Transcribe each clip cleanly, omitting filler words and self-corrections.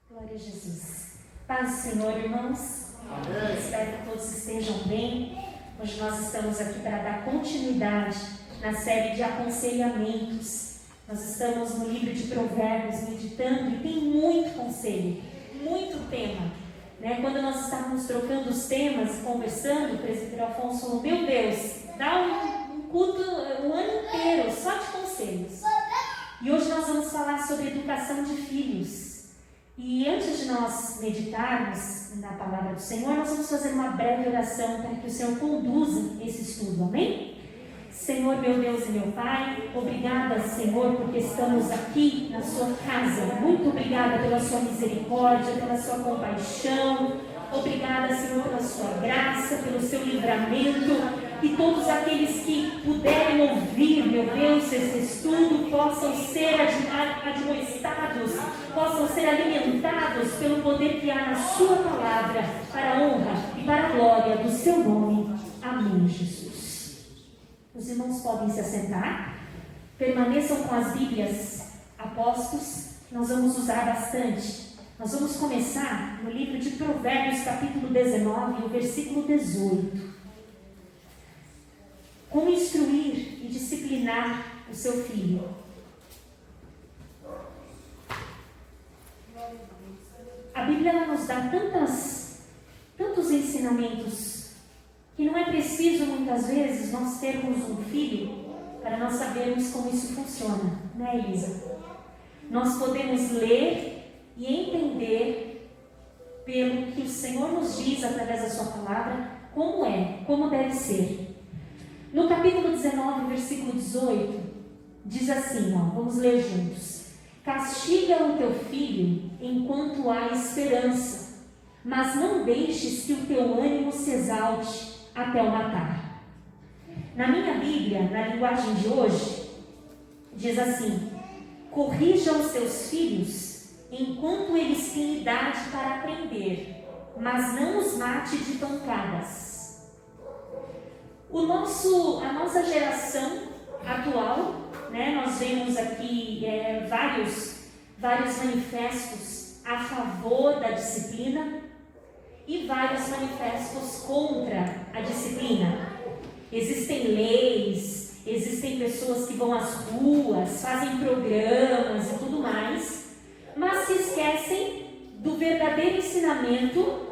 Glória a Jesus. Paz do Senhor, irmãos. Amém. Espero que todos estejam bem. Hoje nós estamos aqui para dar continuidade na série de aconselhamentos. Nós estamos no livro de Provérbios meditando e tem muito conselho, muito tema. Quando nós estávamos trocando os temas, conversando, o presbítero Afonso falou: meu Deus, dá um culto o ano inteiro só de conselhos. E hoje nós vamos falar sobre educação de filhos. E antes de nós meditarmos na palavra do Senhor, nós vamos fazer uma breve oração para que o Senhor conduza esse estudo, amém? Senhor, meu Deus e meu Pai, obrigada, Senhor, porque estamos aqui na sua casa. Muito obrigada pela sua misericórdia, pela sua compaixão. Obrigada, Senhor, pela sua graça, pelo seu livramento. E todos aqueles que puderem ouvir, meu Deus, esse estudo, possam ser admoestados, possam ser alimentados pelo poder que há na sua palavra, para a honra e para a glória do seu nome. Amém, Jesus. Os irmãos podem se assentar, permaneçam com as Bíblias apostos, nós vamos usar bastante. Nós vamos começar no livro de Provérbios, capítulo 19, o versículo 18. Como instruir e disciplinar o seu filho. A Bíblia ela nos dá tantos ensinamentos que não é preciso muitas vezes nós termos um filho para nós sabermos como isso funciona, né, Elisa? Nós podemos ler e entender pelo que o Senhor nos diz através da sua palavra como deve ser. No capítulo 19, versículo 18, diz assim, vamos ler juntos. Castiga o teu filho enquanto há esperança, mas não deixes que o teu ânimo se exalte até o matar. Na minha Bíblia, na linguagem de hoje, diz assim: corrija os teus filhos enquanto eles têm idade para aprender, mas não os mate de pancadas. A nossa geração atual, nós vemos aqui vários manifestos a favor da disciplina e vários manifestos contra a disciplina. Existem leis, existem pessoas que vão às ruas, fazem programas e tudo mais, mas se esquecem do verdadeiro ensinamento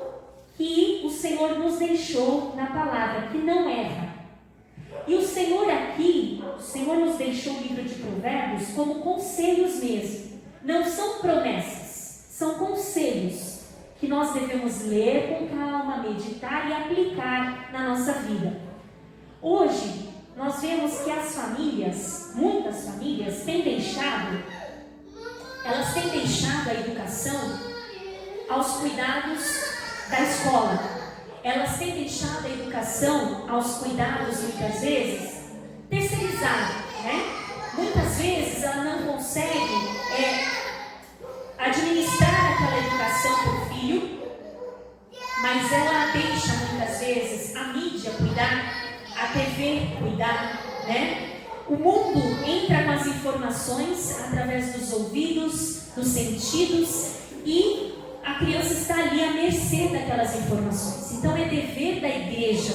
que o Senhor nos deixou na palavra, que não erra. E o Senhor nos deixou o livro de Provérbios como conselhos mesmo. Não são promessas, são conselhos que nós devemos ler com calma, meditar e aplicar na nossa vida. Hoje, nós vemos que muitas famílias têm deixado a educação aos cuidados da escola. Elas têm deixado a educação aos cuidados, muitas vezes, terceirizada, Muitas vezes ela não consegue administrar aquela educação para o filho, mas ela deixa, muitas vezes, a mídia cuidar, a TV cuidar, O mundo entra com as informações através dos ouvidos, dos sentidos, e a criança está ali à mercê daquelas informações. Então é dever da igreja,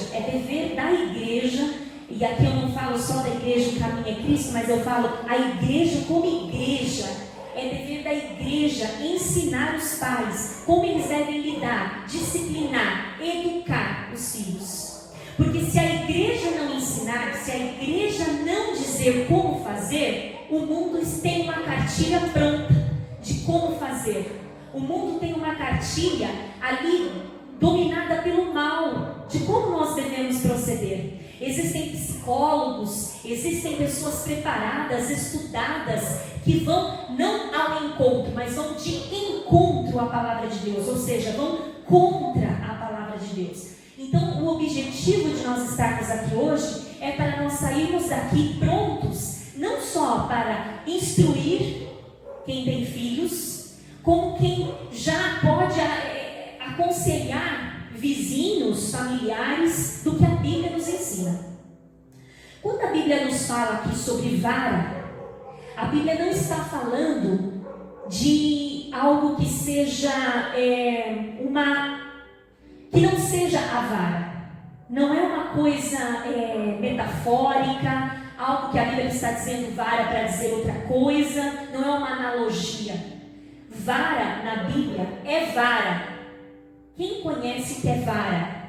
e aqui eu não falo só da igreja Caminho a Cristo, mas eu falo a igreja como igreja. É dever da igreja ensinar os pais como eles devem lidar, disciplinar, educar os filhos. Porque se a igreja não ensinar, se a igreja não dizer como fazer, o mundo tem uma cartilha pronta de como fazer. O mundo tem uma cartilha ali dominada pelo mal, de como nós devemos proceder. Existem psicólogos, existem pessoas preparadas, estudadas, que vão não ao encontro, mas vão de encontro à palavra de Deus, ou seja, vão contra a palavra de Deus. Então, o objetivo de nós estarmos aqui hoje é para nós sairmos daqui prontos, não só para instruir quem tem filhos, como quem já pode aconselhar vizinhos, familiares, do que a Bíblia nos ensina. Quando a Bíblia nos fala aqui sobre vara, a Bíblia não está falando de algo que seja que não seja a vara. Não é uma coisa metafórica, algo que a Bíblia está dizendo vara para dizer outra coisa, não é uma analogia. Vara na Bíblia é vara. Quem conhece o que é vara?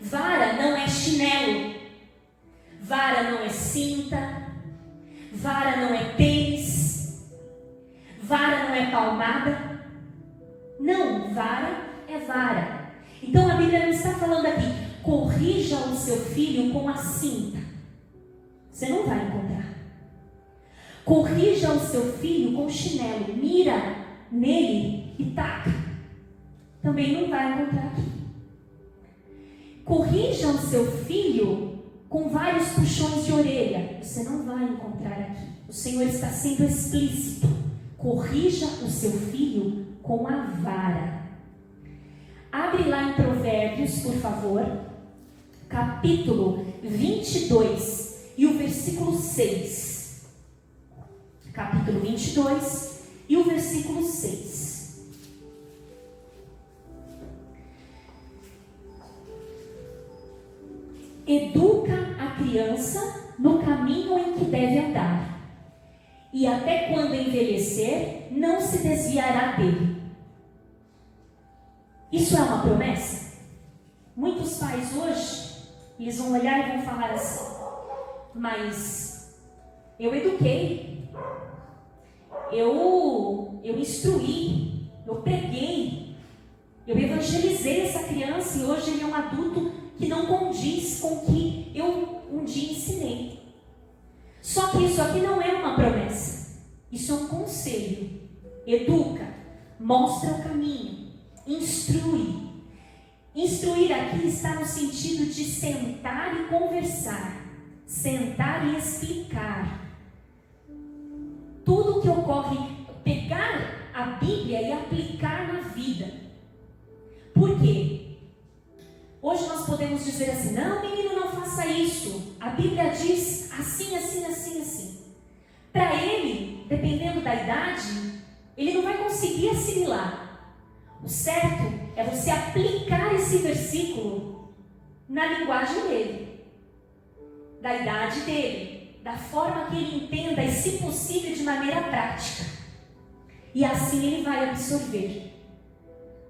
Vara não é chinelo, vara não é cinta, vara não é tênis, vara não é palmada. Não, vara é vara. Então a Bíblia não está falando aqui, corrija o seu filho com a cinta. Você não vai encontrar. Corrija o seu filho com o chinelo, mira nele e taca. Também não vai encontrar aqui. Corrija o seu filho com vários puxões de orelha. Você não vai encontrar aqui. O Senhor está sendo explícito. Corrija o seu filho com a vara. Abre lá em Provérbios, por favor, capítulo 22 e o versículo 6. Capítulo 22 e o versículo 6. Educa a criança no caminho em que deve andar, e até quando envelhecer, não se desviará dele. Isso é uma promessa? Muitos pais hoje, eles vão olhar e vão falar assim, mas eu eduquei, eu instruí, eu preguei, eu evangelizei essa criança e hoje ele é um adulto que não condiz com o que eu um dia ensinei. Só que isso aqui não é uma promessa, isso é um conselho. Educa, mostra o caminho, instrui. Instruir aqui está no sentido de sentar e conversar, sentar e explicar. Tudo o que ocorre, pegar a Bíblia e aplicar na vida. Por quê? Hoje nós podemos dizer assim, não, menino, não faça isso. A Bíblia diz assim, assim, assim, assim. Para ele, dependendo da idade, ele não vai conseguir assimilar. O certo é você aplicar esse versículo na linguagem dele, da idade dele, da forma que ele entenda e, se possível, de maneira prática. E assim ele vai absorver.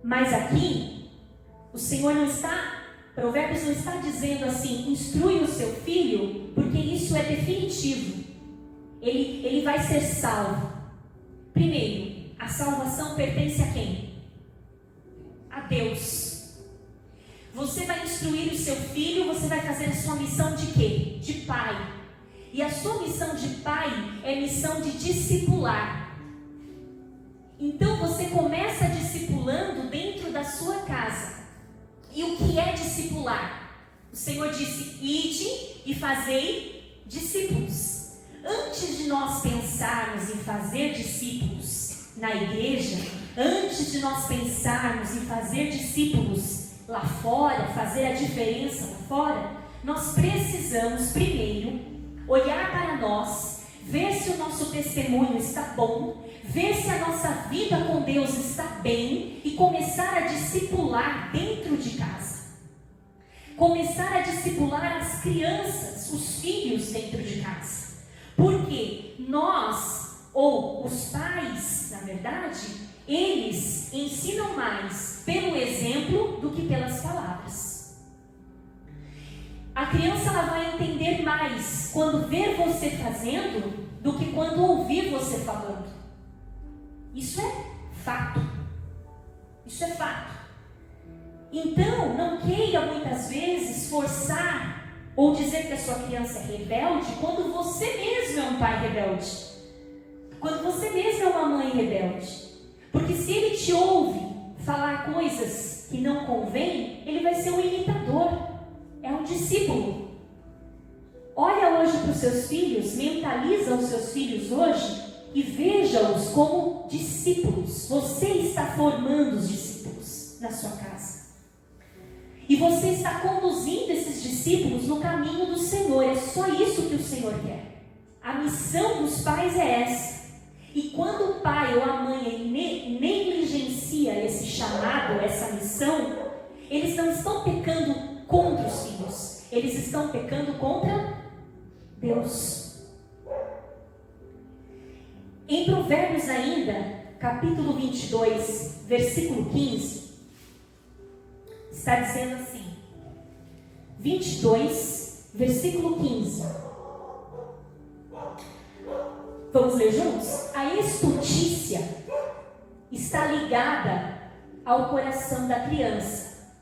Mas aqui, o Senhor não está, Provérbios não está dizendo assim, instrui o seu filho, porque isso é definitivo. Ele vai ser salvo. Primeiro, a salvação pertence a quem? A Deus. Você vai instruir o seu filho, você vai fazer a sua missão de quê? De pai. E a sua missão de pai é missão de discipular. Então você começa discipulando dentro da sua casa. E o que é discipular? O Senhor disse, ide e fazei discípulos. Antes de nós pensarmos em fazer discípulos na igreja, antes de nós pensarmos em fazer discípulos lá fora, fazer a diferença lá fora, nós precisamos primeiro olhar para nós, ver se o nosso testemunho está bom, ver se a nossa vida com Deus está bem e começar a discipular dentro de casa. Começar a discipular as crianças, os filhos dentro de casa. Porque nós, ou os pais, na verdade, eles ensinam mais pelo exemplo do que pelas palavras. A criança ela vai entender mais quando ver você fazendo do que quando ouvir você falando. Isso é fato. Isso é fato. Então, não queira muitas vezes forçar ou dizer que a sua criança é rebelde quando você mesmo é um pai rebelde. Quando você mesmo é uma mãe rebelde. Porque se ele te ouve falar coisas que não convém, ele vai ser um imitador. É um discípulo. Olha hoje para os seus filhos, mentaliza os seus filhos hoje e veja-os como discípulos. Você está formando os discípulos na sua casa. E você está conduzindo esses discípulos no caminho do Senhor. É só isso que o Senhor quer. A missão dos pais é essa. E quando o pai ou a mãe negligencia esse chamado, essa missão, eles não estão pecando contra os filhos, eles estão pecando contra Deus. Em Provérbios ainda, capítulo 22, versículo 15, está dizendo assim, 22, versículo 15. Vamos ler juntos? A estutícia está ligada ao coração da criança,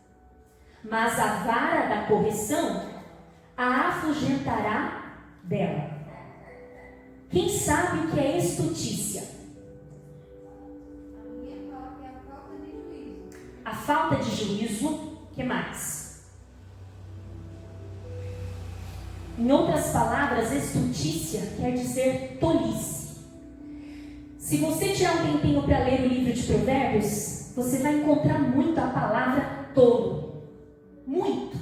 mas a vara da correção a afugentará dela. Quem sabe o que é estutícia? A falta de juízo. O que mais? Em outras palavras, estutícia quer dizer tolice. Se você tirar um tempinho para ler o livro de Provérbios, você vai encontrar muito a palavra tolo. Muito.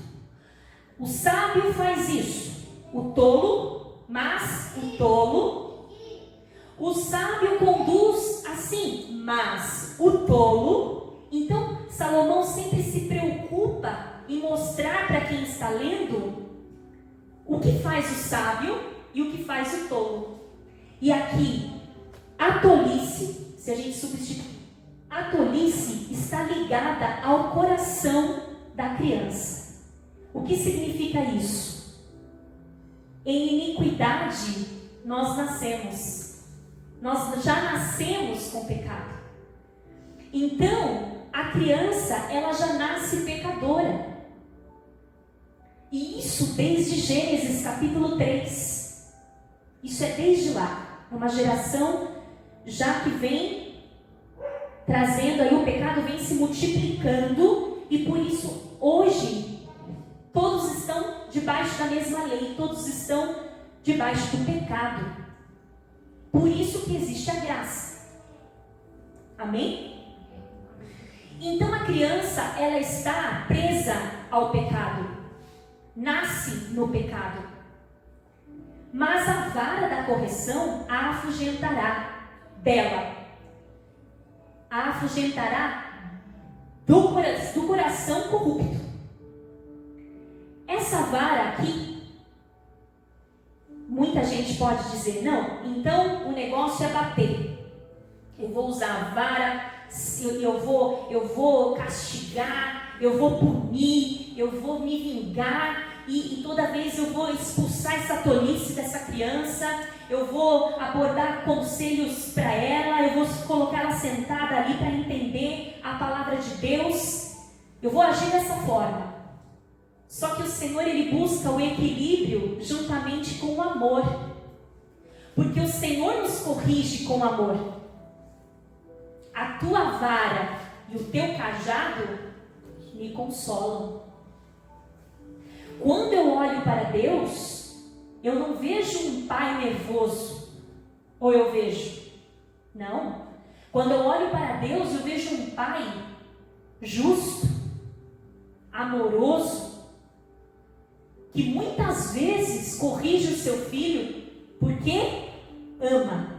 O sábio faz isso. O tolo, mas o tolo. O sábio conduz assim, mas o tolo. Então, Salomão sempre se preocupa em mostrar para quem está lendo o que faz o sábio e o que faz o tolo. E aqui, a tolice, se a gente substituir, a tolice está ligada ao coração da criança. O que significa isso? Em iniquidade nós nascemos. Nós já nascemos com pecado. Então, a criança, ela já nasce pecadora. E isso desde Gênesis capítulo 3. Isso é desde lá. É uma geração já que vem trazendo aí, o pecado vem se multiplicando. E por isso, hoje, todos estão debaixo da mesma lei. Todos estão debaixo do pecado. Por isso que existe a graça. Amém? Então a criança, ela está presa ao pecado. Nasce no pecado. Mas a vara da correção a afugentará dela. A afugentará do coração corrupto. Essa vara aqui, muita gente pode dizer, não, então o negócio é bater. Eu vou usar a vara, eu vou castigar, eu vou punir, eu vou me vingar, e toda vez eu vou expulsar essa tolice dessa criança, eu vou abordar conselhos para ela, eu vou colocar ela sentada ali para entender a palavra de Deus, eu vou agir dessa forma. Só que o Senhor, Ele busca o equilíbrio juntamente com o amor, porque o Senhor nos corrige com amor. A tua vara e o teu cajado me consolam. Quando eu olho para Deus, eu não vejo um pai nervoso. Ou eu vejo? Não. Quando eu olho para Deus, eu vejo um pai justo, amoroso, que muitas vezes corrige o seu filho porque ama.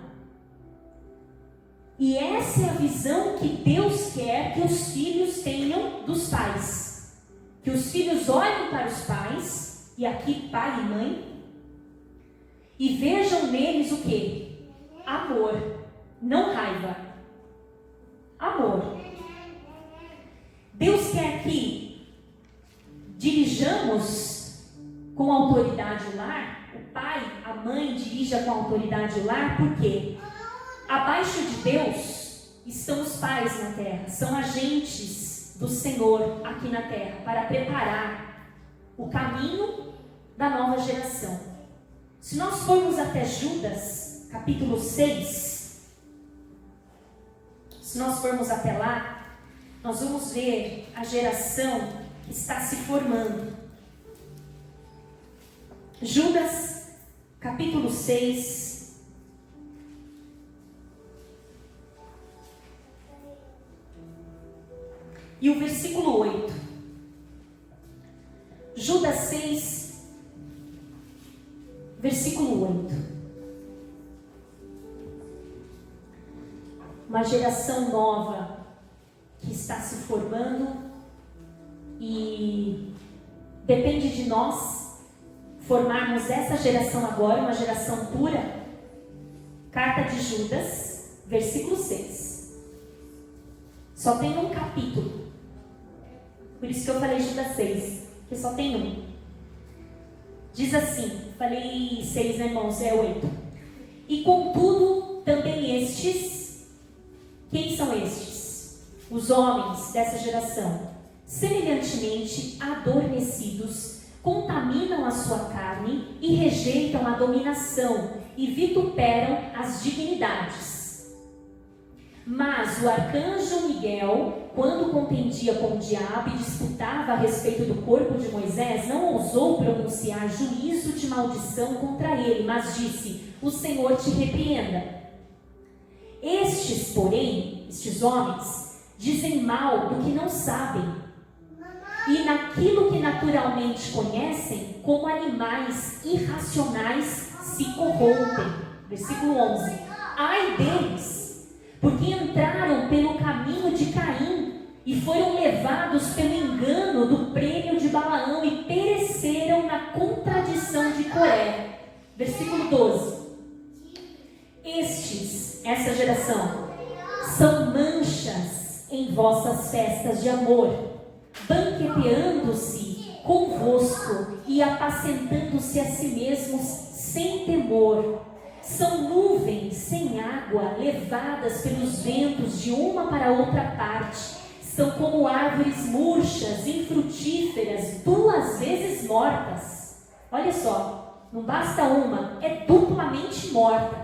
E essa é a visão que Deus quer que os filhos tenham dos pais. Que os filhos olhem para os pais, e aqui pai e mãe, e vejam neles o quê? Amor, não raiva. Amor. Deus quer que dirijamos com autoridade o lar. O pai, a mãe dirija com autoridade o lar, por quê? Abaixo de Deus estão os pais na terra, são agentes do Senhor aqui na terra, para preparar o caminho da nova geração. Se nós formos até Judas, capítulo 6, se nós formos até lá, nós vamos ver a geração que está se formando. Judas, capítulo 6, e o versículo 8. Judas 6, versículo 8. geração nova que está se formando e depende de nós formarmos essa geração agora, uma geração pura. Carta de Judas, versículo 6. Só tem um capítulo. Por isso que eu falei Judas 6, que só tem um. Diz assim, falei 6, né, irmãos? É 8. E contudo, também estes, quem são estes? Os homens dessa geração, semelhantemente adormecidos, contaminam a sua carne e rejeitam a dominação e vituperam as dignidades. Mas o arcanjo Miguel, quando contendia com o diabo e disputava a respeito do corpo de Moisés, não ousou pronunciar juízo de maldição contra ele, mas disse: o Senhor te repreenda. Estes, porém, estes homens, dizem mal do que não sabem, e naquilo que naturalmente conhecem, como animais irracionais se corrompem. Versículo 11. Ai deles, porque entraram pelo caminho de Caim e foram levados pelo engano do prêmio de Balaão e pereceram na contradição de Coré. Versículo 12. Estes, essa geração, são manchas em vossas festas de amor, banqueteando-se convosco e apacentando-se a si mesmos sem temor. São nuvens sem água, levadas pelos ventos de uma para outra parte. São como árvores murchas, infrutíferas, 2 vezes mortas. Olha só, não basta uma, é duplamente morta.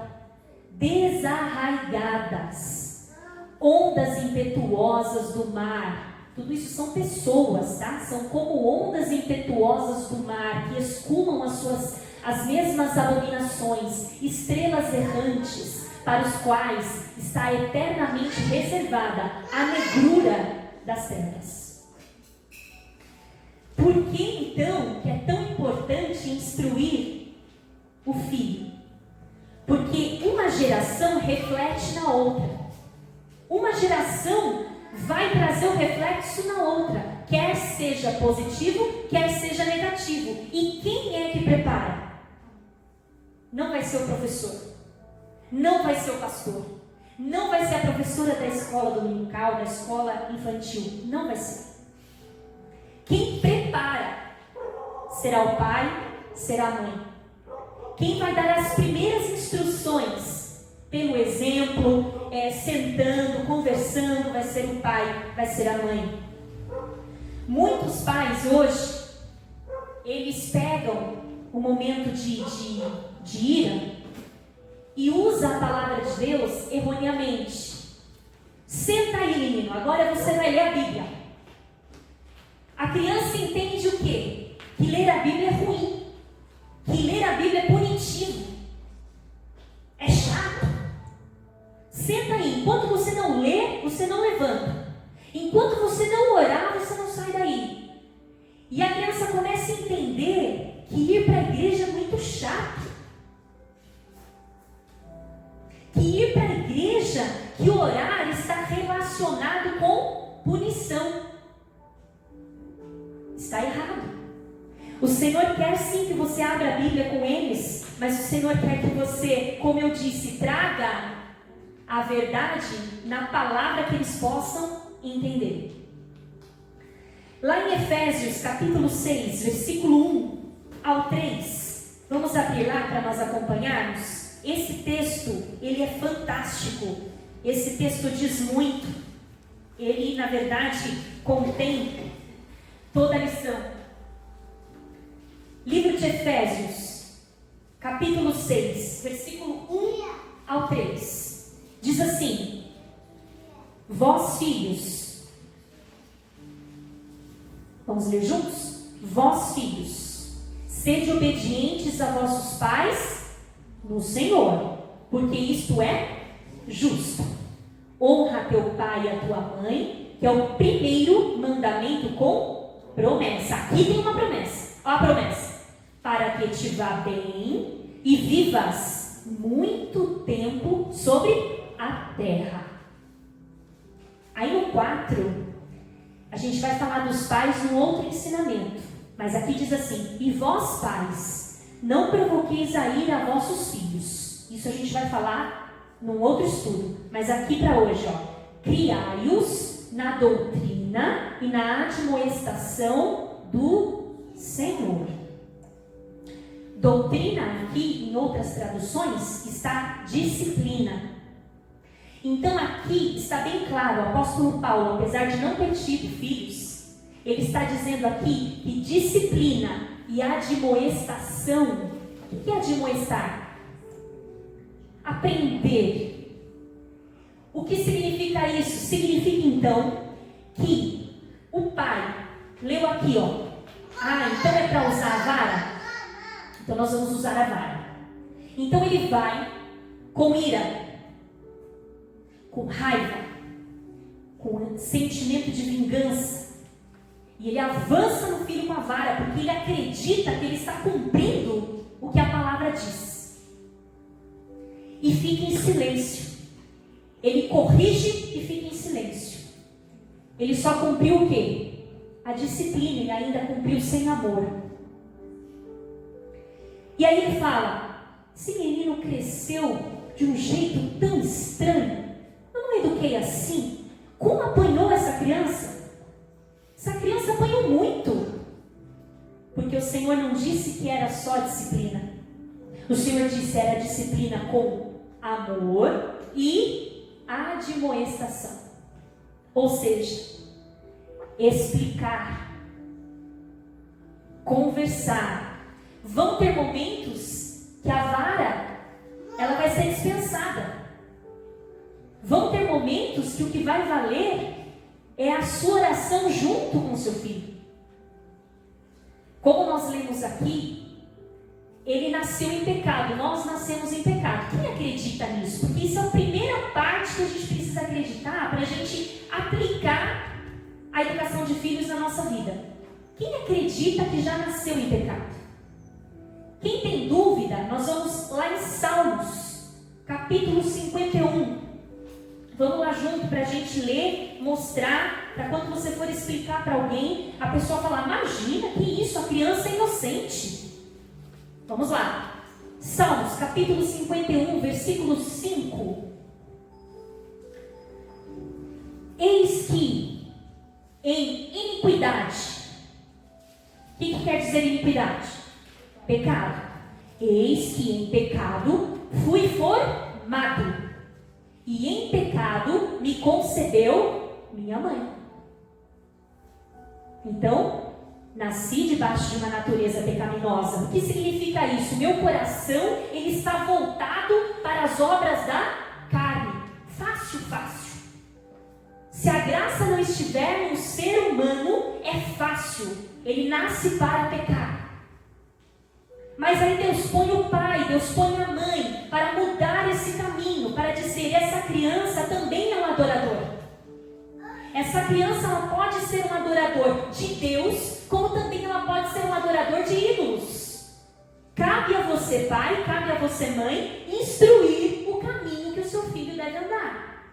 Desarraigadas, ondas impetuosas do mar. Tudo isso são pessoas, tá? São como ondas impetuosas do mar que escumam as mesmas abominações, estrelas errantes, para os quais está eternamente reservada a negrura das trevas. Por que então que é tão importante instruir o filho? Porque uma geração reflete na outra. Uma geração vai trazer o reflexo na outra, quer seja positivo, quer seja negativo. E quem é que prepara? Não vai ser o professor, não vai ser o pastor, não vai ser a professora da escola dominical, da escola infantil, não vai ser. Quem prepara será o pai, será a mãe. Quem vai dar as primeiras instruções pelo exemplo, sentando, conversando, vai ser o pai, vai ser a mãe. Muitos pais hoje, eles pegam o momento de ira e usam a palavra de Deus erroneamente. Senta aí, menino, agora você vai ler a Bíblia. A criança entende o quê? Que ler a Bíblia é ruim, que ler a Bíblia é punitivo, é chato. Senta aí, enquanto você não lê, você não levanta. Enquanto você não orar, você não sai daí. E a criança começa a entender que ir para a igreja é muito chato. Que ir para a igreja, que orar está relacionado com punição. Está errado. O Senhor quer sim que você abra a Bíblia com eles, mas o Senhor quer que você, como eu disse, traga a verdade na palavra que eles possam entender. Lá em Efésios capítulo 6, versículo 1 ao 3, vamos abrir lá para nós acompanharmos. Esse texto, ele é fantástico. Esse texto diz muito. Ele, na verdade, contém toda a lição. Livro de Efésios, capítulo 6, versículo 1 ao 3. Diz assim: vós filhos, vamos ler juntos? Vós filhos, sede obedientes a vossos pais no Senhor, porque isto é justo. Honra teu pai e a tua mãe, que é o primeiro mandamento com promessa. Aqui tem uma promessa, olha a promessa: para que te vá bem e vivas muito tempo sobre a terra. 4, a gente vai falar dos pais num outro ensinamento. Mas aqui diz assim: e vós, pais, não provoqueis a ira a vossos filhos. Isso a gente vai falar num outro estudo. Mas aqui para hoje, criai-os na doutrina e na admoestação do Senhor. Doutrina aqui, em outras traduções, está disciplina. Então aqui está bem claro, o apóstolo Paulo, apesar de não ter tido filhos, ele está dizendo aqui que disciplina e admoestação. O que é admoestar? Aprender. O que significa isso? Significa então que o pai leu aqui, então é para usar a vara? Então nós vamos usar a vara. Então ele vai com ira, com raiva, com sentimento de vingança, e ele avança no filho com a vara, porque ele acredita que ele está cumprindo o que a palavra diz, e fica em silêncio. Ele corrige e fica em silêncio. Ele só cumpriu o quê? A disciplina. Ele ainda cumpriu sem amor. E aí ele fala: esse menino cresceu de um jeito tão estranho, eu não eduquei assim. Como apanhou essa criança? Essa criança apanhou muito. Porque o Senhor não disse que era só disciplina. O Senhor disse que era disciplina com amor e admoestação. Ou seja, explicar, conversar. Vão ter momentos que a vara, ela vai ser dispensada. Vão ter momentos que o que vai valer é a sua oração junto com o seu filho. Como nós lemos aqui, ele nasceu em pecado, nós nascemos em pecado. Quem acredita nisso? Porque isso é a primeira parte que a gente precisa acreditar para a gente aplicar a educação de filhos na nossa vida. Quem acredita que já nasceu em pecado? Quem tem dúvida, nós vamos lá em Salmos, capítulo 51. Vamos lá junto para a gente ler, mostrar, para quando você for explicar para alguém, a pessoa falar: imagina, que isso, a criança é inocente. Vamos lá. Salmos, capítulo 51, versículo 5. Eis que em iniquidade. O que quer dizer iniquidade? Pecado. Eis que em pecado fui formado, e em pecado me concebeu minha mãe. Então, nasci debaixo de uma natureza pecaminosa. O que significa isso? Meu coração, ele está voltado para as obras da carne. Fácil, fácil. Se a graça não estiver no ser humano, é fácil. Ele nasce para pecar. Mas aí Deus põe o pai, Deus põe a mãe para mudar esse caminho, para dizer: essa criança também é um adorador. Essa criança, ela pode ser um adorador de Deus, como também ela pode ser um adorador de ídolos. Cabe a você, pai, cabe a você, mãe, instruir o caminho que o seu filho deve andar.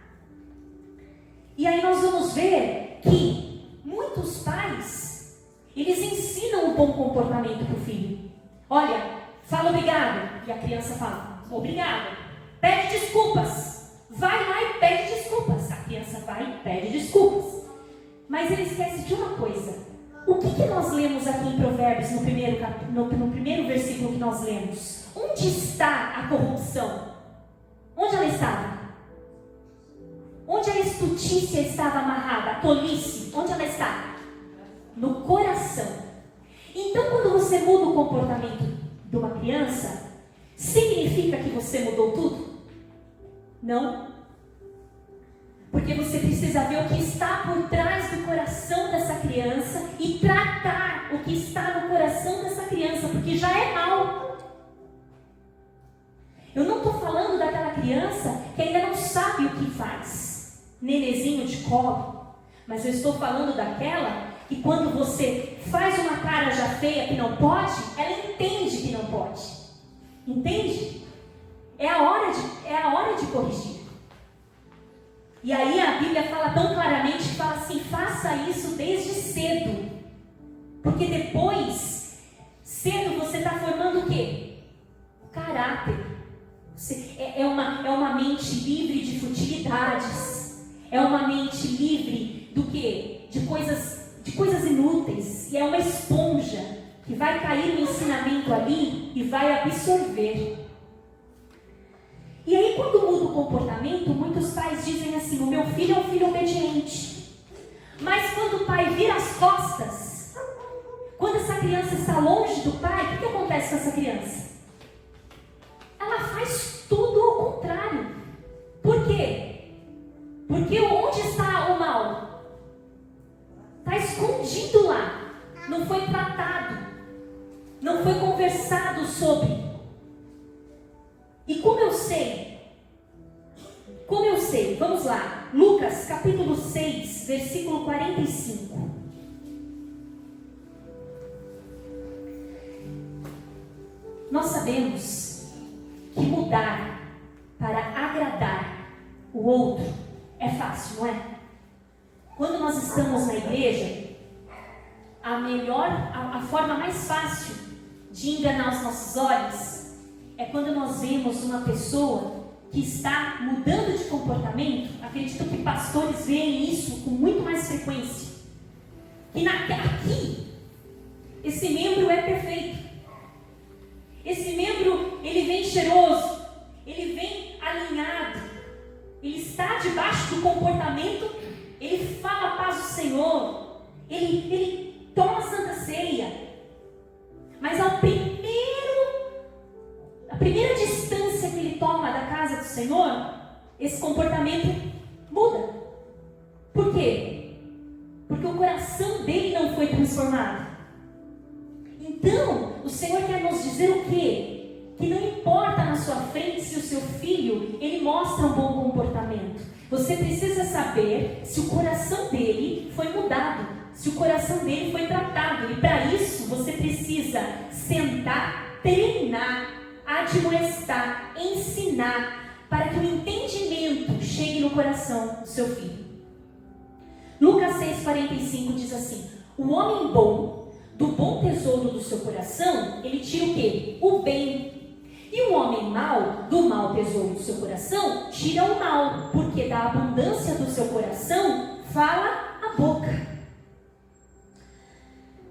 E aí nós vamos ver que muitos pais, eles ensinam um bom comportamento para o filho. Olha, fala obrigado. E a criança fala: obrigado. Pede desculpas. Vai lá e pede desculpas. A criança vai e pede desculpas. Mas ele esquece de uma coisa. O que nós lemos aqui em Provérbios, no primeiro versículo que nós lemos? Onde está a corrupção? Onde ela estava? Onde a estutícia estava amarrada? A tolice? Onde ela está? No coração. Então, quando você muda o comportamento de uma criança, significa que você mudou tudo? Não. Porque você precisa ver o que está por trás do coração dessa criança e tratar o que está no coração dessa criança, porque já é mal. Eu não estou falando daquela criança que ainda não sabe o que faz, nenezinho de colo, mas eu estou falando daquela que quando você faz uma cara já feia que não pode, ela entende que não pode. Entende? É a hora de corrigir. E aí a Bíblia fala tão claramente, que fala assim, faça isso desde cedo. Porque depois, cedo você está formando o quê? Caráter. É uma mente livre de futilidades. É uma mente livre do quê? De coisas inúteis. E é uma esponja que vai cair no ensinamento ali e vai absorver. E aí quando muda o comportamento, muitos pais dizem assim, o meu filho é um filho obediente. Mas quando o pai vira as costas, quando essa criança está longe do pai, o que acontece com essa criança? Ela faz tudo ao contrário. Por quê? Porque onde está o mal? Está escondido lá. Não foi tratado. Não foi conversado sobre. E como eu sei? Como eu sei? Vamos lá. Lucas capítulo 6, versículo 45. Nós sabemos que mudar para agradar o outro é fácil, não é? Quando nós estamos na igreja, a forma mais fácil de enganar os nossos olhos é quando nós vemos uma pessoa que está mudando de comportamento. Acredito que pastores veem isso com muito mais frequência. E aqui, esse membro é perfeito. Esse membro, ele vem cheiroso, ele vem alinhado, ele está debaixo do comportamento, ele fala a paz do Senhor, ele toma a Santa Ceia, mas a primeira distância que ele toma da casa do Senhor, esse comportamento muda. Por quê? Porque o coração dele não foi transformado. Então, o Senhor quer nos dizer o quê? Que não importa na sua frente se o seu filho, ele mostra um bom comportamento. Você precisa saber se o coração dele foi mudado, se o coração dele foi tratado. E para isso, você precisa sentar, treinar, admoestar, ensinar, para que o entendimento chegue no coração do seu filho. Lucas 6,45 diz assim: o homem bom, do bom tesouro do seu coração, ele tira o quê? O bem. E o homem mau, do mau tesouro do seu coração, tira o mal, porque da abundância do seu coração fala a boca.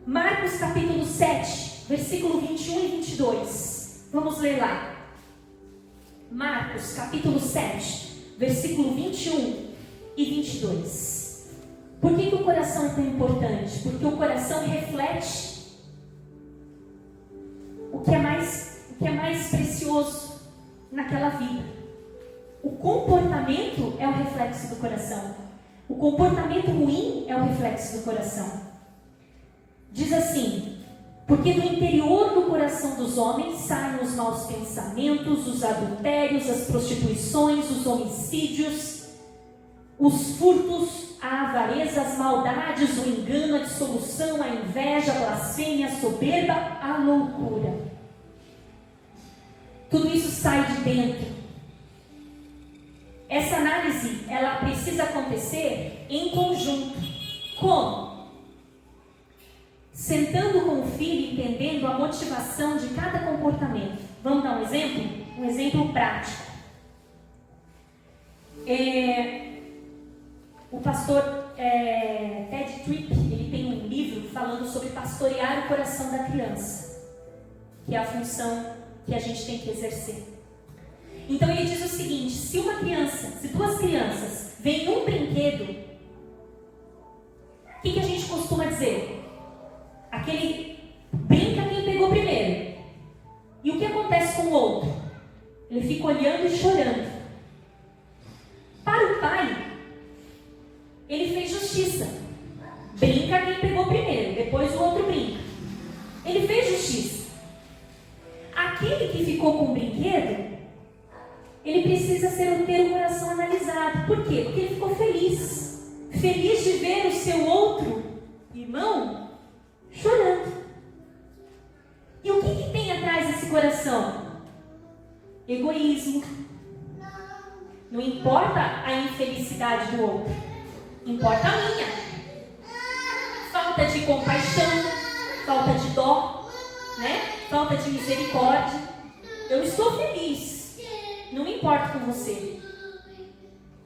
Marcos capítulo 7, versículo 21 e 22. Vamos ler lá. Marcos capítulo 7, versículo 21 e 22. Por que o coração é tão importante? Porque o coração reflete o que é mais precioso naquela vida. O comportamento é o reflexo do coração. O comportamento ruim é o reflexo do coração. Diz assim: porque do interior do coração dos homens saem os maus pensamentos, os adultérios, as prostituições, os homicídios, os furtos, a avareza, as maldades, o engano, a dissolução, a inveja, a blasfêmia, a soberba, a loucura. Tudo isso sai de dentro. Essa análise, ela precisa acontecer em conjunto. Como? Sentando com o filho, entendendo a motivação de cada comportamento. Vamos dar um exemplo? Um exemplo prático. O pastor Ted Tripp, ele tem um livro falando sobre pastorear o coração da criança, que é a função que a gente tem que exercer. Então ele diz o seguinte: se duas crianças veem um brinquedo, o que a gente costuma dizer? Aquele brinca quem pegou primeiro. E o que acontece com o outro? Ele fica olhando e chorando. Para o pai, ele fez justiça. Brinca quem pegou primeiro, depois o outro brinca. Ele fez justiça. Aquele que ficou com o brinquedo, ele precisa ter o coração analisado. Por quê? Porque ele ficou feliz. Feliz de ver o seu outro irmão chorando. E o que tem atrás desse coração? Egoísmo, Não importa a infelicidade do outro, importa a minha. Falta de compaixão, falta de dó, né? Falta de misericórdia. Eu estou feliz, não me importo com você.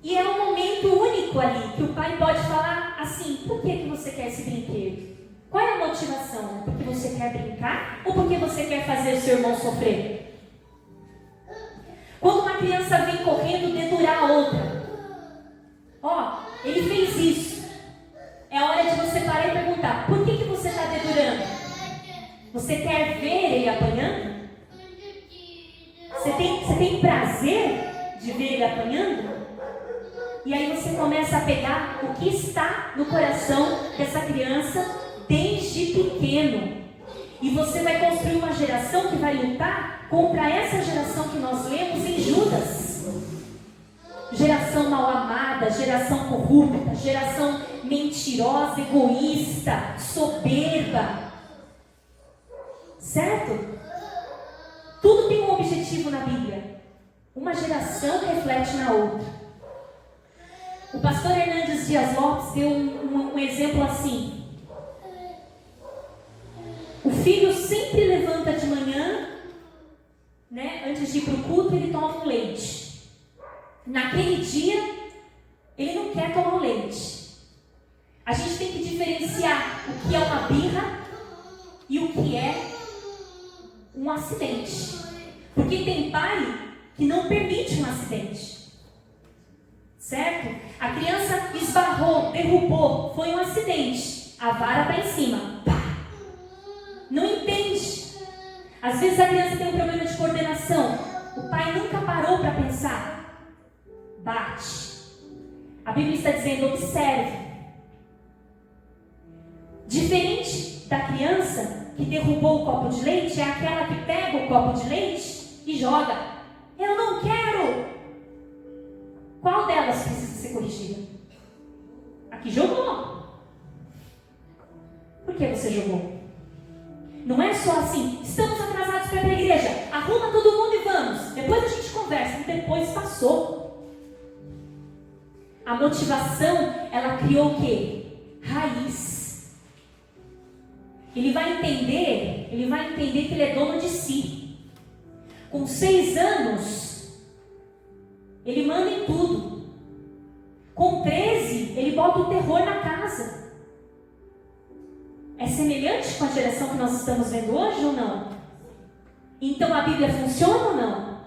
E é um momento único ali que o pai pode falar assim: por que você quer esse brinquedo? Qual é a motivação? Porque você quer brincar ou porque você quer fazer o seu irmão sofrer? Quando uma criança vem correndo dedurar a outra, ele fez isso. É hora de você parar e perguntar: por que você está dedurando? Você quer ver ele apanhando? Você tem prazer de ver ele apanhando? E aí você começa a pegar o que está no coração dessa criança desde pequeno. E você vai construir uma geração que vai lutar contra essa geração que nós lemos em Judas. Geração mal amada, geração corrupta, geração mentirosa, egoísta, soberba. Certo? Tudo tem um objetivo na Bíblia. Uma geração reflete na outra. O pastor Hernandes Dias Lopes deu um exemplo assim. O filho sempre levanta de manhã, né, antes de ir para o culto, ele toma um leite. Naquele dia, ele não quer tomar o leite. A gente tem que diferenciar o que é uma birra e o que é um acidente. Porque tem pai que não permite um acidente. Certo? A criança esbarrou, derrubou, foi um acidente. A vara está em cima. Pá! Não entende. Às vezes a criança tem um problema de coordenação. O pai nunca parou para pensar. Bate. A Bíblia está dizendo: observe. Diferente da criança que derrubou o copo de leite, é aquela que pega o copo de leite e joga. Eu não quero. Qual delas precisa ser corrigida? A que jogou. Por que você jogou? Não é só assim: estamos atrasados para ir para a igreja, arruma todo mundo e vamos, depois a gente conversa. E depois passou. A motivação, ela criou o quê? Raiz. Ele vai entender que ele é dono de si. Com 6 anos, ele manda em tudo. Com 13, ele bota o terror na casa. É semelhante com a geração que nós estamos vendo hoje ou não? Então a Bíblia funciona ou não?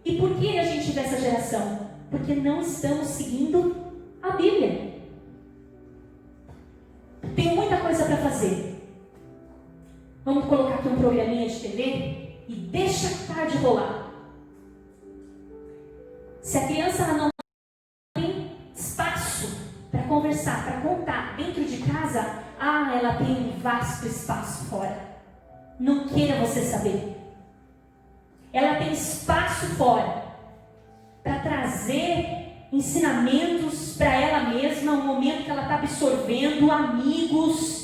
E por que a gente vê essa geração? Porque não estamos seguindo a Bíblia. Tenho muita coisa para fazer. Vamos colocar aqui um programinha de TV e deixa a tarde rolar. Se a criança não tem espaço para conversar, para contar dentro de casa, ela tem um vasto espaço fora. Não queira você saber. Ela tem espaço fora para trazer ensinamentos para ela mesma, um momento que ela está absorvendo, amigos,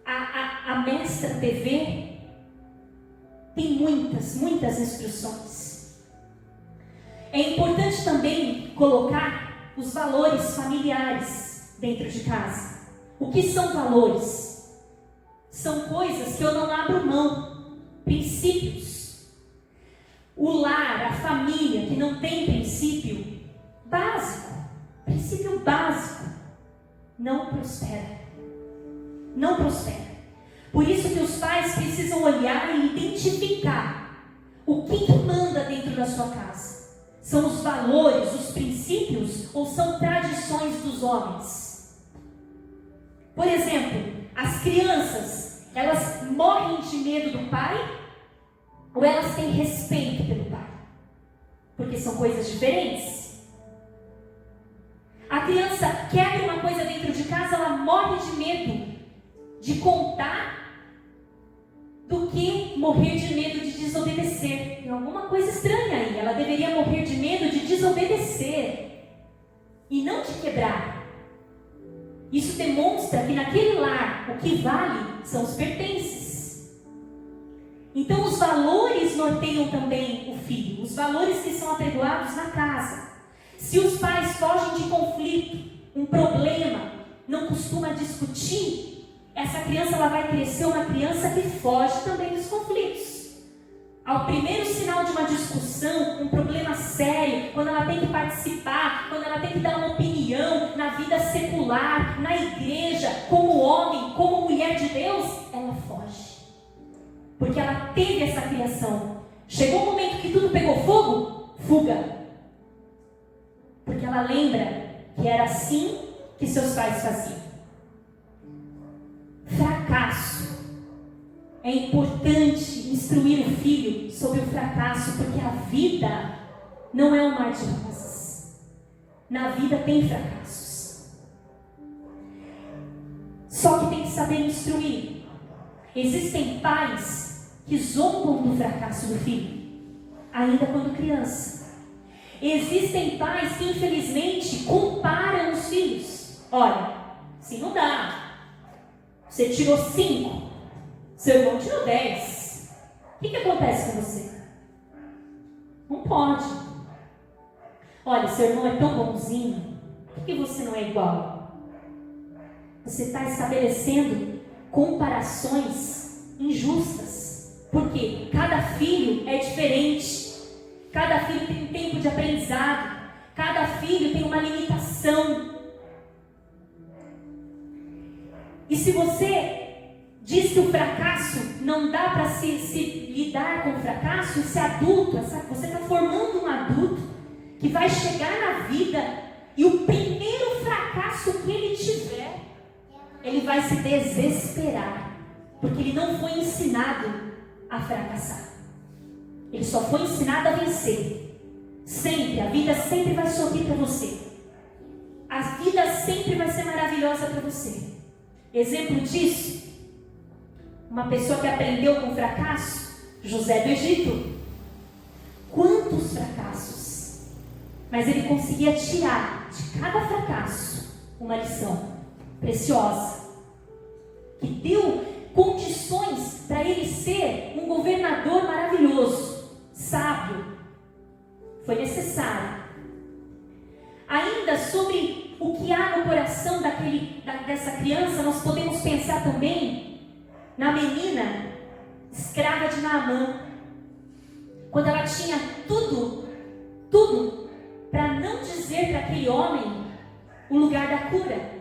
a Mestra TV. Tem muitas instruções. É importante também colocar os valores familiares dentro de casa. O que são valores? São coisas que eu não abro mão. Princípios. O lar, a família que não tem princípio básico, não prospera. Não prospera. Por isso que os pais precisam olhar e identificar o que manda dentro da sua casa. São os valores, os princípios, ou são tradições dos homens? Por exemplo, as crianças, elas morrem de medo do pai ou elas têm respeito pelo pai? Porque são coisas diferentes. A criança quebra uma coisa dentro de casa, ela morre de medo de contar do que morrer de medo de desobedecer. Tem alguma coisa estranha aí. Ela deveria morrer de medo de desobedecer e não de quebrar. Isso demonstra que naquele lar o que vale são os pertences. Então os valores norteiam também o filho. Os valores que são apregoados na casa. Se os pais fogem de conflito, um problema, não costuma discutir, essa criança ela vai crescer uma criança que foge também dos conflitos. Ao primeiro sinal de uma discussão, um problema sério, quando ela tem que participar, quando ela tem que dar uma opinião na vida secular, na igreja, como homem, como mulher de Deus, ela foge. Porque ela teve essa criação. Chegou um momento que tudo pegou fogo, fuga. Porque ela lembra que era assim que seus pais faziam. Fracasso. É importante instruir o filho sobre o fracasso, porque a vida não é um mar de rosas. Na vida tem fracassos. Só que tem que saber instruir. Existem pais que zombam do fracasso do filho, ainda quando criança. Existem pais que infelizmente comparam os filhos. Olha, assim não dá. Você tirou 5. Seu irmão tirou 10. O que acontece com você? Não pode. Olha, seu irmão é tão bonzinho. Por que você não é igual? Você está estabelecendo comparações injustas. Porque cada filho é diferente. Cada filho tem um tempo de aprendizado. Cada filho tem uma limitação. E se você diz que o fracasso não dá para se lidar com o fracasso, esse adulto, você está formando um adulto que vai chegar na vida e o primeiro fracasso que ele tiver, ele vai se desesperar, porque ele não foi ensinado a fracassar. Ele só foi ensinado a vencer. Sempre, a vida sempre vai sorrir para você. A vida sempre vai ser maravilhosa para você. Exemplo disso, uma pessoa que aprendeu com fracasso, José do Egito. Quantos fracassos! Mas ele conseguia tirar de cada fracasso uma lição preciosa, que deu condições para ele ser um governador maravilhoso, sábio. Foi necessário. Ainda sobre o que há no coração dessa criança, nós podemos pensar também na menina escrava de Naamã, quando ela tinha tudo para não dizer para aquele homem o lugar da cura,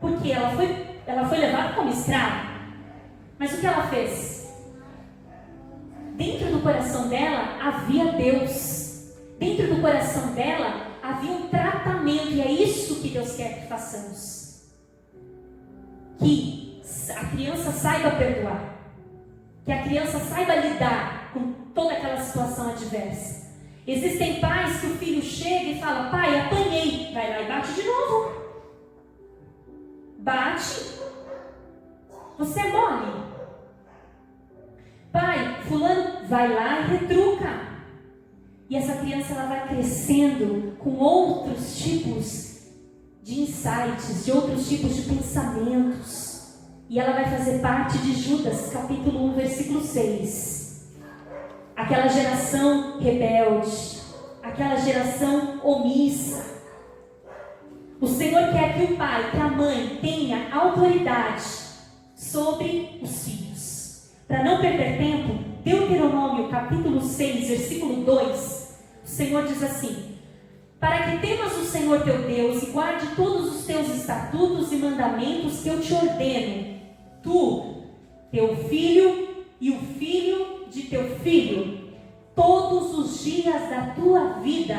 porque ela foi levada como escrava. Mas o que ela fez? Dentro do coração dela havia Deus, dentro do coração dela havia um tratamento, e é isso que Deus quer que façamos, que a criança saiba perdoar, que a criança saiba lidar com toda aquela situação adversa. Existem pais que o filho chega e fala: pai, apanhei, vai lá e bate de novo. Bate, você é mole. Pai, fulano, vai lá e retruca. E essa criança ela vai crescendo com outros tipos de insights, de outros tipos de pensamentos. E ela vai fazer parte de Judas, capítulo 1, versículo 6. Aquela geração rebelde, aquela geração omissa. O Senhor quer que o pai, que a mãe tenha autoridade sobre os filhos. Para não perder tempo, Deuteronômio, capítulo 6, versículo 2, o Senhor diz assim: para que temas o Senhor teu Deus e guarde todos os teus estatutos e mandamentos que eu te ordeno, tu, teu filho e o filho de teu filho, todos os dias da tua vida,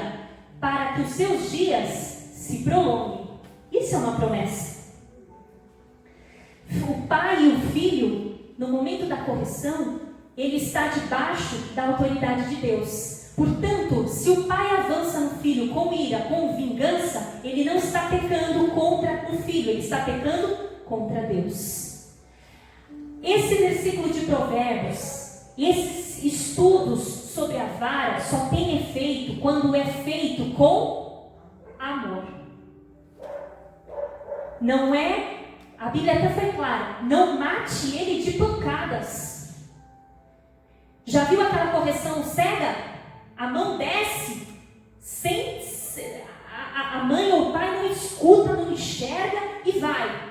para que os seus dias se prolonguem. Isso é uma promessa. O pai e o filho, no momento da correção, ele está debaixo da autoridade de Deus. Portanto, se o pai avança no filho com ira, com vingança, ele não está pecando contra o filho, ele está pecando contra Deus. Esse versículo de Provérbios, esses estudos sobre a vara só tem efeito quando é feito com amor. Não é, a Bíblia até foi clara, não mate ele de pancadas. Já viu aquela correção cega? A mão desce sem a mãe ou o pai não escuta, não enxerga e vai.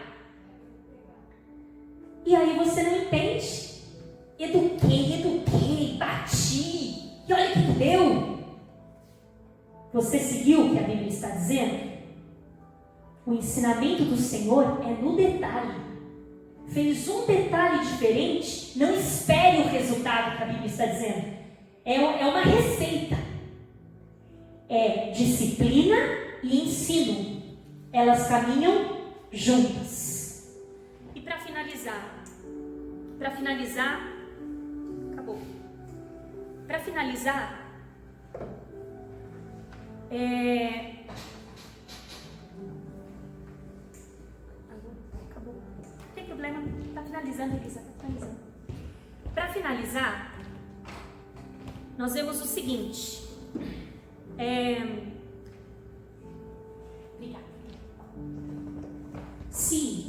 E aí você não entende. Eduquei, bati. E olha o que deu. Você seguiu o que a Bíblia está dizendo? O ensinamento do Senhor é no detalhe. Fez um detalhe diferente, não espere o resultado que a Bíblia está dizendo. É uma receita. É disciplina e ensino. Elas caminham juntas. E para finalizar, acabou. Para finalizar, acabou. Não tem problema, está finalizando, Elisa, está finalizando. Para finalizar, nós vemos o seguinte. Obrigada. Se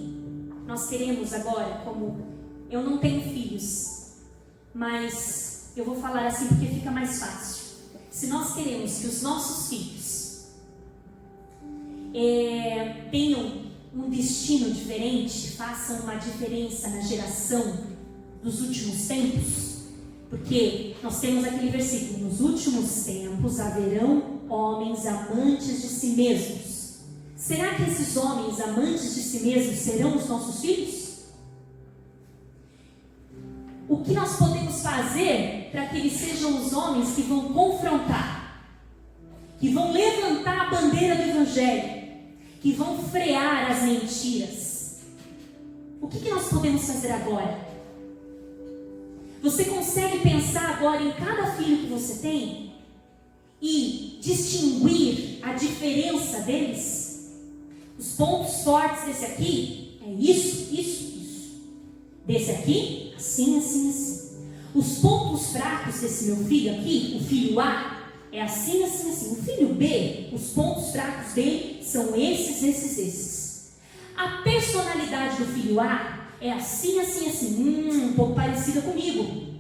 nós queremos agora, como eu não tenho filhos, mas eu vou falar assim porque fica mais fácil. Se nós queremos que os nossos filhos tenham um destino diferente, façam uma diferença na geração dos últimos tempos, porque nós temos aquele versículo: nos últimos tempos haverão homens amantes de si mesmos. Será que esses homens amantes de si mesmos serão os nossos filhos? O que nós podemos fazer para que eles sejam os homens que vão confrontar, que vão levantar a bandeira do Evangelho, que vão frear as mentiras? O que nós podemos fazer agora? Você consegue pensar agora em cada filho que você tem e distinguir a diferença deles? Os pontos fortes desse aqui é isso. Desse aqui, assim. Os pontos fracos desse meu filho aqui, o filho A, é assim. O filho B, os pontos fracos dele são esses. A personalidade do filho A é assim, um pouco parecida comigo.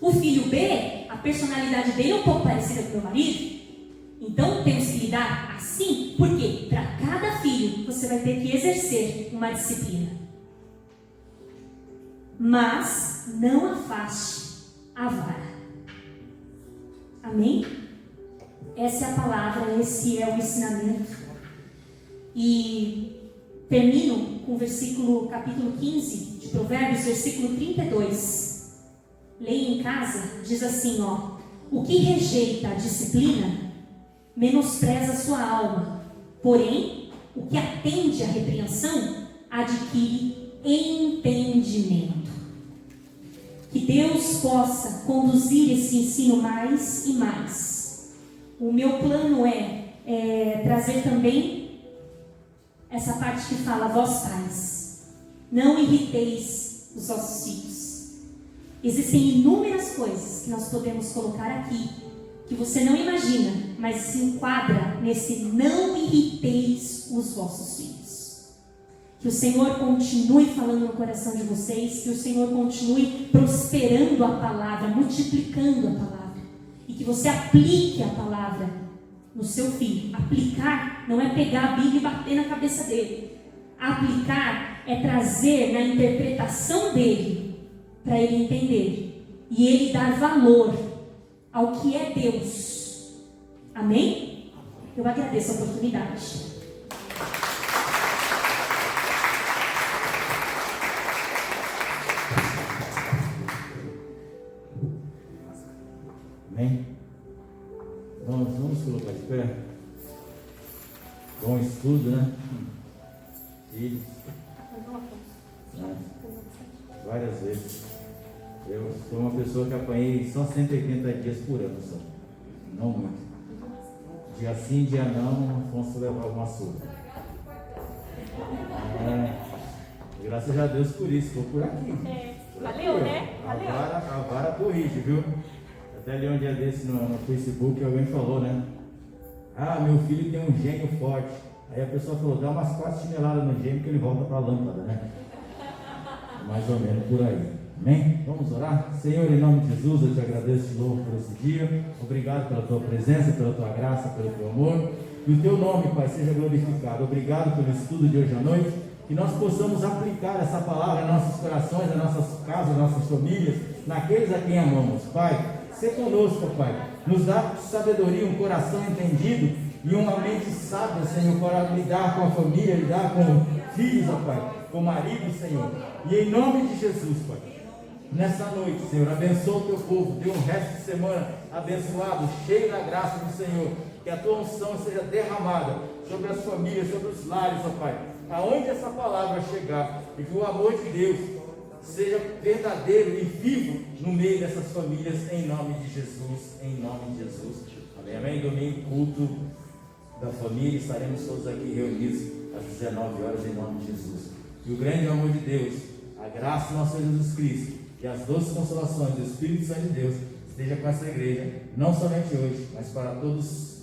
O filho B, a personalidade dele é um pouco parecida com o meu marido. Então temos que lidar assim, porque para cada filho você vai ter que exercer uma disciplina. Mas não afaste a vara. Amém? Essa é a palavra, esse é o ensinamento. E termino com o capítulo 15 de Provérbios, versículo 32. Leia em casa, diz assim, o que rejeita a disciplina, menospreza a sua alma. Porém, o que atende à repreensão, adquire entendimento. Que Deus possa conduzir esse ensino mais e mais. O meu plano é trazer também essa parte que fala: vós pais, não irriteis os vossos filhos. Existem inúmeras coisas que nós podemos colocar aqui, que você não imagina, mas se enquadra nesse não irriteis os vossos filhos. Que o Senhor continue falando no coração de vocês, que o Senhor continue prosperando a palavra, multiplicando a palavra, e que você aplique a palavra no seu filho. Aplicar não é pegar a Bíblia e bater na cabeça dele. Aplicar é trazer na interpretação dele, para ele entender, e ele dar valor ao que é Deus. Amém? Eu agradeço a oportunidade. Amém? Vamos colocar de pé. Bom estudo, né? Filhos. Várias vezes. Eu sou uma pessoa que apanhei só 180 dias por ano, só. Não muito. Dia sim, dia não, Afonso levava uma surra. Graças a Deus por isso, estou por aqui. Valeu, né? Valeu. A vara corrige, viu? Até ali um dia desse no Facebook, alguém falou, né? Meu filho tem um gênio forte. Aí a pessoa falou: dá umas 4 chineladas no gênio que ele volta para a lâmpada, né? Mais ou menos por aí. Amém? Vamos orar? Senhor, em nome de Jesus, eu te agradeço de novo por esse dia. Obrigado pela tua presença, pela tua graça, pelo teu amor. E o teu nome, Pai, seja glorificado. Obrigado pelo estudo de hoje à noite. Que nós possamos aplicar essa palavra em nossos corações, em nossas casas, em nossas famílias, naqueles a quem amamos. Pai, se conosco, Pai. Nos dá sabedoria, um coração entendido e uma mente sábia, Senhor, para lidar com a família, lidar com filhos, ó Pai, com marido, Senhor. E em nome de Jesus, Pai, nessa noite, Senhor, abençoa o teu povo, dê um resto de semana abençoado, cheio da graça do Senhor. Que a tua unção seja derramada sobre as famílias, sobre os lares, ó Pai, aonde essa palavra chegar, e que o amor de Deus seja verdadeiro e vivo no meio dessas famílias, em nome de Jesus, em nome de Jesus. Amém, amém. Domingo, culto da família, estaremos todos aqui reunidos às 19 horas, em nome de Jesus. E o grande amor de Deus, a graça do nosso Senhor Jesus Cristo e as doces consolações do Espírito Santo de Deus esteja com essa igreja, não somente hoje, mas para todos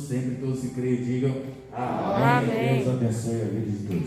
sempre, todos que creem, digam amém. Amém. Deus abençoe a vida de todos.